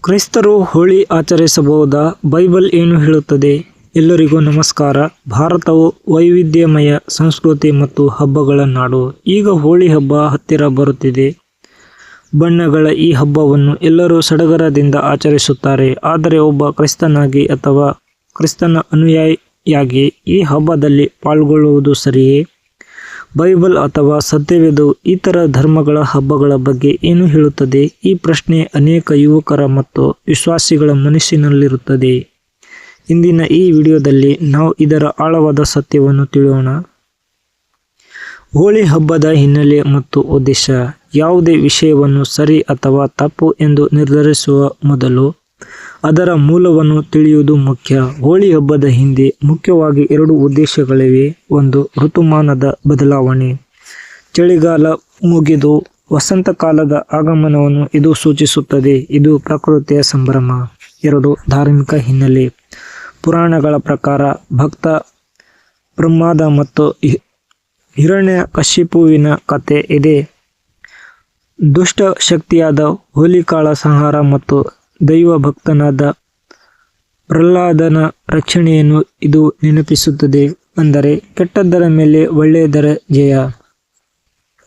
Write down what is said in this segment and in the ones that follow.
ಕ್ರೈಸ್ತರು ಹೋಳಿ ಆಚರಿಸಬಹುದಾ? ಬೈಬಲ್ ಏನು ಹೇಳುತ್ತದೆ? ಎಲ್ಲರಿಗೂ ನಮಸ್ಕಾರ. ಭಾರತವು ವೈವಿಧ್ಯಮಯ ಸಂಸ್ಕೃತಿ ಮತ್ತು ಹಬ್ಬಗಳ ನಾಡು. ಈಗ ಹೋಳಿ ಹಬ್ಬ ಹತ್ತಿರ ಬರುತ್ತಿದೆ. ಬಣ್ಣಗಳ ಈ ಹಬ್ಬವನ್ನು ಎಲ್ಲರೂ ಸಡಗರದಿಂದ ಆಚರಿಸುತ್ತಾರೆ. ಆದರೆ ಒಬ್ಬ ಕ್ರೈಸ್ತನಾಗಿ ಅಥವಾ ಕ್ರಿಸ್ತನ ಅನುಯಾಯಿಯಾಗಿ ಈ ಹಬ್ಬದಲ್ಲಿ ಪಾಲ್ಗೊಳ್ಳುವುದು ಸರಿಯೇ? ಬೈಬಲ್ ಅಥವಾ ಸತ್ಯವೇದವು ಇತರ ಧರ್ಮಗಳ ಹಬ್ಬಗಳ ಬಗ್ಗೆ ಏನು ಹೇಳುತ್ತದೆ? ಈ ಪ್ರಶ್ನೆ ಅನೇಕ ಯುವಕರ ಮತ್ತು ವಿಶ್ವಾಸಿಗಳ ಮನಸ್ಸಿನಲ್ಲಿರುತ್ತದೆ. ಇಂದಿನ ಈ ವಿಡಿಯೋದಲ್ಲಿ ನಾವು ಇದರ ಆಳವಾದ ಸತ್ಯವನ್ನು ತಿಳಿಯೋಣ. ಹೋಳಿ ಹಬ್ಬದ ಹಿನ್ನೆಲೆ ಮತ್ತು ಉದ್ದೇಶ. ಯಾವುದೇ ವಿಷಯವನ್ನು ಸರಿ ಅಥವಾ ತಪ್ಪು ಎಂದು ನಿರ್ಧರಿಸುವ ಮೊದಲು ಅದರ ಮೂಲವನ್ನು ತಿಳಿಯುವುದು ಮುಖ್ಯ. ಹೋಳಿ ಹಬ್ಬದ ಹಿಂದೆ ಮುಖ್ಯವಾಗಿ ಎರಡು ಉದ್ದೇಶಗಳಿವೆ. ಒಂದು, ಋತುಮಾನದ ಬದಲಾವಣೆ. ಚಳಿಗಾಲ ಮುಗಿದು ವಸಂತಕಾಲದ ಆಗಮನವನ್ನು ಇದು ಸೂಚಿಸುತ್ತದೆ. ಇದು ಪ್ರಕೃತಿಯ ಸಂಭ್ರಮ. ಎರಡು, ಧಾರ್ಮಿಕ ಹಿನ್ನೆಲೆ. ಪುರಾಣಗಳ ಪ್ರಕಾರ ಭಕ್ತ ಬ್ರಹ್ಮಾದ ಮತ್ತು ಹಿರಣ್ಯಕಶಿಪುವಿನ ಕಥೆ ಇದೆ. ದುಷ್ಟ ಶಕ್ತಿಯಾದ ಹೋಲಿಕಾಳ ಸಂಹಾರ ಮತ್ತು ದೈವ ಭಕ್ತನಾದ ಪ್ರಹ್ಲಾದನ ರಕ್ಷಣೆಯನ್ನು ಇದು ನೆನಪಿಸುತ್ತದೆ. ಅಂದರೆ ಕೆಟ್ಟದ್ದರ ಮೇಲೆ ಒಳ್ಳೆಯದರ ಜಯ.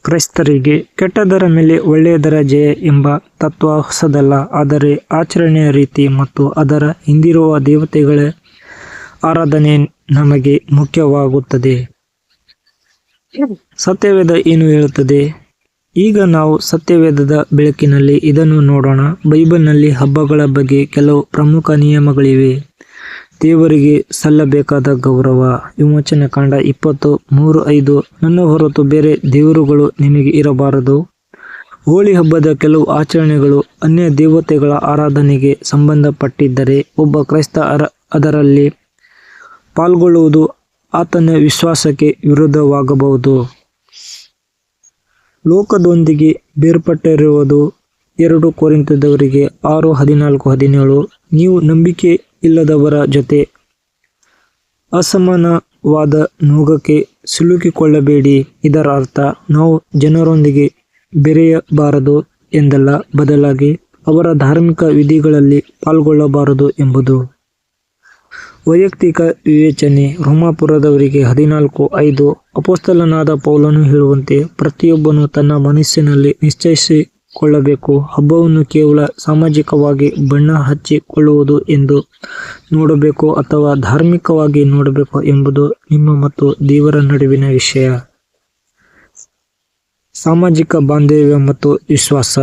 ಕ್ರೈಸ್ತರಿಗೆ ಕೆಟ್ಟದ್ದರ ಮೇಲೆ ಒಳ್ಳೆಯದರ ಜಯ ಎಂಬ ತತ್ವ ಹೊಸದಲ್ಲ. ಆದರೆ ಆಚರಣೆಯ ರೀತಿ ಮತ್ತು ಅದರ ಹಿಂದಿರುವ ದೇವತೆಗಳ ಆರಾಧನೆ ನಮಗೆ ಮುಖ್ಯವಾಗುತ್ತದೆ. ಸತ್ಯವೇದ ಏನು ಹೇಳುತ್ತದೆ? ಈಗ ನಾವು ಸತ್ಯವೇದದ ಬೆಳಕಿನಲ್ಲಿ ಇದನ್ನು ನೋಡೋಣ. ಬೈಬಲ್ನಲ್ಲಿ ಹಬ್ಬಗಳ ಬಗ್ಗೆ ಕೆಲವು ಪ್ರಮುಖ ನಿಯಮಗಳಿವೆ. ದೇವರಿಗೆ ಸಲ್ಲಬೇಕಾದ ಗೌರವ. ವಿಮೋಚನಕಾಂಡ 20:3-5. ನನ್ನ ಹೊರತು ಬೇರೆ ದೇವರುಗಳು ನಿಮಗೆ ಇರಬಾರದು. ಹೋಳಿ ಹಬ್ಬದ ಕೆಲವು ಆಚರಣೆಗಳು ಅನ್ಯ ದೇವತೆಗಳ ಆರಾಧನೆಗೆ ಸಂಬಂಧಪಟ್ಟಿದ್ದರೆ ಒಬ್ಬ ಕ್ರೈಸ್ತ ಅದರಲ್ಲಿ ಪಾಲ್ಗೊಳ್ಳುವುದು ಆತನ ವಿಶ್ವಾಸಕ್ಕೆ ವಿರುದ್ಧವಾಗಬಹುದು. ಲೋಕದೊಂದಿಗೆ ಬೇರ್ಪಟ್ಟಿರುವುದು. 2 ಕೊರಿಂಥದವರಿಗೆ 6:14-17. ನೀವು ನಂಬಿಕೆ ಇಲ್ಲದವರ ಜೊತೆ ಅಸಮಾನವಾದ ನೊಗಕ್ಕೆ ಸಿಲುಕಿಕೊಳ್ಳಬೇಡಿ. ಇದರ ಅರ್ಥ ನಾವು ಜನರೊಂದಿಗೆ ಬೆರೆಯಬಾರದು ಎಂದಲ್ಲ, ಬದಲಾಗಿ ಅವರ ಧಾರ್ಮಿಕ ವಿಧಿಗಳಲ್ಲಿ ಪಾಲ್ಗೊಳ್ಳಬಾರದು ಎಂಬುದು. ವೈಯಕ್ತಿಕ ವಿವೇಚನೆ. ರೋಮಾಪುರದವರಿಗೆ 14:5. ಅಪೊಸ್ತಲನಾದ ಪೌಲನು ಹೇಳುವಂತೆ ಪ್ರತಿಯೊಬ್ಬನು ತನ್ನ ಮನಸ್ಸಿನಲ್ಲಿ ನಿಶ್ಚಯಿಸಿಕೊಳ್ಳಬೇಕು, ಹಬ್ಬವನ್ನು ಕೇವಲ ಸಾಮಾಜಿಕವಾಗಿ ಬಣ್ಣ ಹಚ್ಚಿಕೊಳ್ಳುವುದು ಎಂದು ನೋಡಬೇಕು ಅಥವಾ ಧಾರ್ಮಿಕವಾಗಿ ನೋಡಬೇಕು ಎಂಬುದು ನಿಮ್ಮ ಮತ್ತು ದೇವರ ನಡುವಿನ ವಿಷಯ. ಸಾಮಾಜಿಕ ಬಾಂಧವ್ಯ ಮತ್ತು ವಿಶ್ವಾಸ.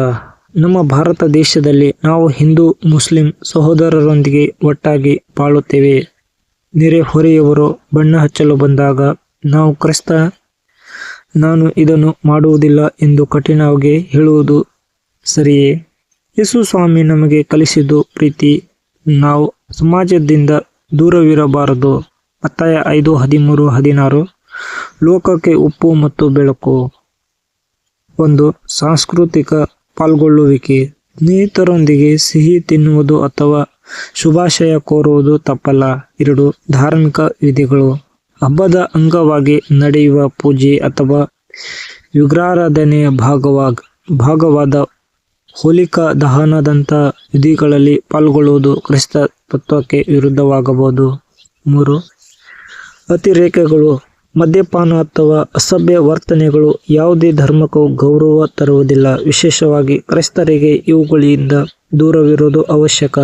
ನಮ್ಮ ಭಾರತ ದೇಶದಲ್ಲಿ ನಾವು ಹಿಂದೂ ಮುಸ್ಲಿಂ ಸಹೋದರರೊಂದಿಗೆ ಒಟ್ಟಾಗಿ ಬಾಳುತ್ತೇವೆ. ನೆರೆಹೊರೆಯವರು ಬಣ್ಣ ಹಚ್ಚಲು ಬಂದಾಗ ನಾವು ಕ್ರೈಸ್ತ, ನಾನು ಇದನ್ನು ಮಾಡುವುದಿಲ್ಲ ಎಂದು ಕಠಿಣವಾಗಿ ಹೇಳುವುದು ಸರಿಯೇ? ಯೇಸು ಸ್ವಾಮಿ ನಮಗೆ ಕಲಿಸಿದ್ದು ಪ್ರೀತಿ. ನಾವು ಸಮಾಜದಿಂದ ದೂರವಿರಬಾರದು. ಮತ್ತಾಯ 5:13-16. ಲೋಕಕ್ಕೆ ಉಪ್ಪು ಮತ್ತು ಬೆಳಕು. 1. ಸಾಂಸ್ಕೃತಿಕ ಪಾಲ್ಗೊಳ್ಳುವಿಕೆ. ಸ್ನೇಹಿತರೊಂದಿಗೆ ಸಿಹಿ ತಿನ್ನುವುದು ಅಥವಾ ಶುಭಾಶಯ ಕೋರುವುದು ತಪ್ಪಲ್ಲ. 2. ಧಾರ್ಮಿಕ ವಿಧಿಗಳು. ಹಬ್ಬದ ಅಂಗವಾಗಿ ನಡೆಯುವ ಪೂಜೆ ಅಥವಾ ವಿಗ್ರಹಾರಾಧನೆಯ ಭಾಗವಾದ ಹೋಲಿಕಾ ದಹನದಂಥ ವಿಧಿಗಳಲ್ಲಿ ಪಾಲ್ಗೊಳ್ಳುವುದು ಕ್ರೈಸ್ತ ತತ್ವಕ್ಕೆ ವಿರುದ್ಧವಾಗಬಹುದು. 3. ಅತಿರೇಕಗಳು. ಮದ್ಯಪಾನ ಅಥವಾ ಅಸಭ್ಯ ವರ್ತನೆಗಳು ಯಾವುದೇ ಧರ್ಮಕ್ಕೂ ಗೌರವ ತರುವುದಿಲ್ಲ. ವಿಶೇಷವಾಗಿ ಕ್ರೈಸ್ತರಿಗೆ ಇವುಗಳಿಂದ ದೂರವಿರುವುದು ಅವಶ್ಯಕ.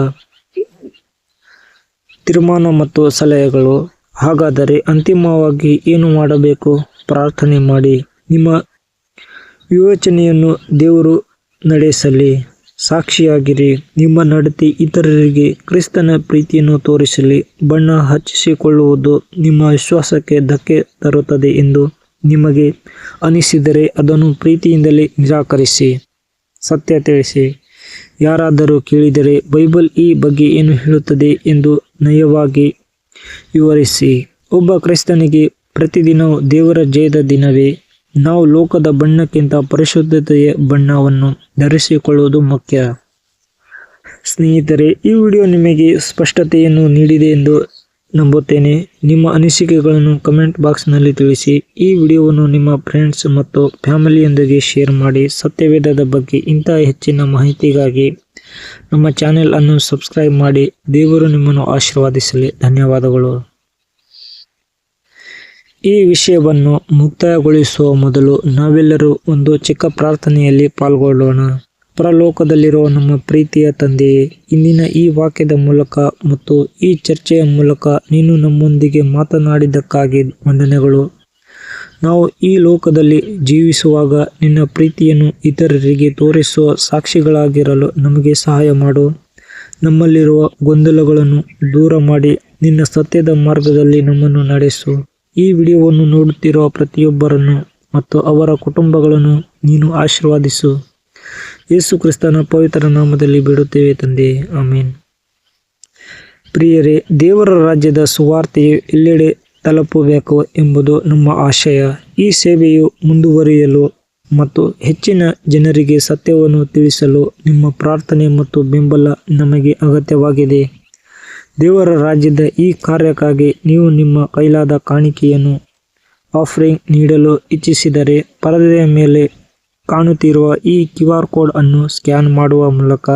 ತೀರ್ಮಾನ ಮತ್ತು ಸಲಹೆಗಳು. ಹಾಗಾದರೆ ಅಂತಿಮವಾಗಿ ಏನು ಮಾಡಬೇಕು? ಪ್ರಾರ್ಥನೆ ಮಾಡಿ. ನಿಮ್ಮ ವಿವೇಚನೆಯನ್ನು ದೇವರು ನಡೆಸಲಿ. ಸಾಕ್ಷಿಯಾಗಿರಿ. ನಿಮ್ಮ ನಡತೆ ಇತರರಿಗೆ ಕ್ರಿಸ್ತನ ಪ್ರೀತಿಯನ್ನು ತೋರಿಸಲಿ. ಬಣ್ಣ ಹಚ್ಚಿಸಿಕೊಳ್ಳುವುದು ನಿಮ್ಮ ವಿಶ್ವಾಸಕ್ಕೆ ಧಕ್ಕೆ ತರುತ್ತದೆ ಎಂದು ನಿಮಗೆ ಅನಿಸಿದರೆ ಅದನ್ನು ಪ್ರೀತಿಯಿಂದಲೇ ನಿರಾಕರಿಸಿ. ಸತ್ಯ ತಿಳಿಸಿ. ಯಾರಾದರೂ ಕೇಳಿದರೆ ಬೈಬಲ್ ಈ ಬಗ್ಗೆ ಏನು ಹೇಳುತ್ತದೆ ಎಂದು ನಯವಾಗಿ ವಿವರಿಸಿ. ಒಬ್ಬ ಕ್ರೈಸ್ತನಿಗೆ ಪ್ರತಿದಿನವೂ ದೇವರ ಜಯದ ದಿನವೇ. ನಾವು ಲೋಕದ ಬಣ್ಣಕ್ಕಿಂತ ಪರಿಶುದ್ಧತೆಯ ಬಣ್ಣವನ್ನು ಧರಿಸಿಕೊಳ್ಳುವುದು ಮುಖ್ಯ. ಸ್ನೇಹಿತರೆ, ಈ ವಿಡಿಯೋ ನಿಮಗೆ ಸ್ಪಷ್ಟತೆಯನ್ನು ನೀಡಿದೆ ಎಂದು ನಂಬುತ್ತೇನೆ. ನಿಮ್ಮ ಅನಿಸಿಕೆಗಳನ್ನು ಕಮೆಂಟ್ ಬಾಕ್ಸ್ನಲ್ಲಿ ತಿಳಿಸಿ. ಈ ವಿಡಿಯೋವನ್ನು ನಿಮ್ಮ ಫ್ರೆಂಡ್ಸ್ ಮತ್ತು ಫ್ಯಾಮಿಲಿಯೊಂದಿಗೆ ಶೇರ್ ಮಾಡಿ. ಸತ್ಯವೇದದ ಬಗ್ಗೆ ಇಂಥ ಹೆಚ್ಚಿನ ಮಾಹಿತಿಗಾಗಿ ನಮ್ಮ ಚಾನೆಲ್ ಅನ್ನು ಸಬ್ಸ್ಕ್ರೈಬ್ ಮಾಡಿ. ದೇವರು ನಿಮ್ಮನ್ನು ಆಶೀರ್ವದಿಸಲಿ. ಧನ್ಯವಾದಗಳು. ಈ ವಿಷಯವನ್ನು ಮುಕ್ತಾಯಗೊಳಿಸುವ ಮೊದಲು ನಾವೆಲ್ಲರೂ ಒಂದು ಚಿಕ್ಕ ಪ್ರಾರ್ಥನೆಯಲ್ಲಿ ಪಾಲ್ಗೊಳ್ಳೋಣ. ಪರಲೋಕದಲ್ಲಿರುವ ನಮ್ಮ ಪ್ರೀತಿಯ ತಂದೆಯೇ, ಇಂದಿನ ಈ ವಾಕ್ಯದ ಮೂಲಕ ಮತ್ತು ಈ ಚರ್ಚೆಯ ಮೂಲಕ ನೀನು ನಮ್ಮೊಂದಿಗೆ ಮಾತನಾಡಿದ್ದಕ್ಕಾಗಿ ವಂದನೆಗಳು. ನಾವು ಈ ಲೋಕದಲ್ಲಿ ಜೀವಿಸುವಾಗ ನಿನ್ನ ಪ್ರೀತಿಯನ್ನು ಇತರರಿಗೆ ತೋರಿಸುವ ಸಾಕ್ಷಿಗಳಾಗಿರಲು ನಮಗೆ ಸಹಾಯ ಮಾಡು. ನಮ್ಮಲ್ಲಿರುವ ಗೊಂದಲಗಳನ್ನು ದೂರ ಮಾಡಿ ನಿನ್ನ ಸತ್ಯದ ಮಾರ್ಗದಲ್ಲಿ ನಮ್ಮನ್ನು ನಡೆಸು. ಈ ವಿಡಿಯೋವನ್ನು ನೋಡುತ್ತಿರುವ ಪ್ರತಿಯೊಬ್ಬರನ್ನು ಮತ್ತು ಅವರ ಕುಟುಂಬಗಳನ್ನು ನೀನು ಆಶೀರ್ವದಿಸು. ಯೇಸು ಕ್ರಿಸ್ತನ ಪವಿತ್ರ ನಾಮದಲ್ಲಿ ಬಿಡುತ್ತೇವೆ ತಂದೆ, ಆಮೇನ್. ಪ್ರಿಯರೇ, ದೇವರ ರಾಜ್ಯದ ಸುವಾರ್ತೆಯು ಎಲ್ಲೆಡೆ ತಲುಪಬೇಕು ಎಂಬುದು ನಮ್ಮ ಆಶಯ. ಈ ಸೇವೆಯು ಮುಂದುವರಿಯಲು ಮತ್ತು ಹೆಚ್ಚಿನ ಜನರಿಗೆ ಸತ್ಯವನ್ನು ತಿಳಿಸಲು ನಿಮ್ಮ ಪ್ರಾರ್ಥನೆ ಮತ್ತು ಬೆಂಬಲ ನಮಗೆ ಅಗತ್ಯವಾಗಿದೆ. ದೇವರ ರಾಜ್ಯದ ಈ ಕಾರ್ಯಕ್ಕಾಗಿ ನೀವು ನಿಮ್ಮ ಕೈಲಾದ ಕಾಣಿಕೆಯನ್ನು ಆಫರಿಂಗ್ ನೀಡಲು ಇಚ್ಛಿಸಿದರೆ ಪರದೆಯ ಮೇಲೆ ಕಾಣುತ್ತಿರುವ ಈ QR ಕೋಡ್ ಅನ್ನು ಸ್ಕ್ಯಾನ್ ಮಾಡುವ ಮೂಲಕ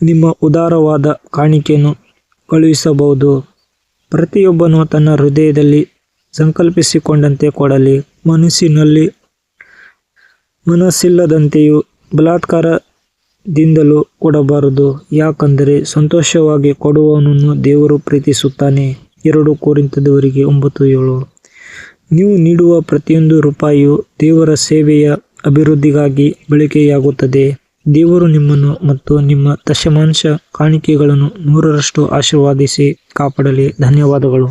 ನಿಮ್ಮ ಉದಾರವಾದ ಕಾಣಿಕೆಯನ್ನು ಕಳುಹಿಸಬಹುದು. ಪ್ರತಿಯೊಬ್ಬನು ತನ್ನ ಹೃದಯದಲ್ಲಿ ಸಂಕಲ್ಪಿಸಿಕೊಂಡಂತೆ ಕೊಡಲಿ, ಮನಸ್ಸಿಲ್ಲದಂತೆಯೂ ಬಲಾತ್ಕಾರದಿಂದಲೂ ಕೊಡಬಾರದು, ಯಾಕಂದರೆ ಸಂತೋಷವಾಗಿ ಕೊಡುವವನನ್ನು ದೇವರು ಪ್ರೀತಿಸುತ್ತಾನೆ. 2 ಕೊರಿಂಥದವರಿಗೆ 9:7. ನೀವು ನೀಡುವ ಪ್ರತಿಯೊಂದು ರೂಪಾಯಿಯು ದೇವರ ಸೇವೆಯ ಅಭಿವೃದ್ಧಿಗಾಗಿ ಬಳಕೆಯಾಗುತ್ತದೆ. ದೇವರು ನಿಮ್ಮನ್ನು ಮತ್ತು ನಿಮ್ಮ ದಶಮಾಂಶ ಕಾಣಿಕೆಗಳನ್ನು 100ರಷ್ಟು ಆಶೀರ್ವದಿಸಿ ಕಾಪಾಡಲಿ. ಧನ್ಯವಾದಗಳು.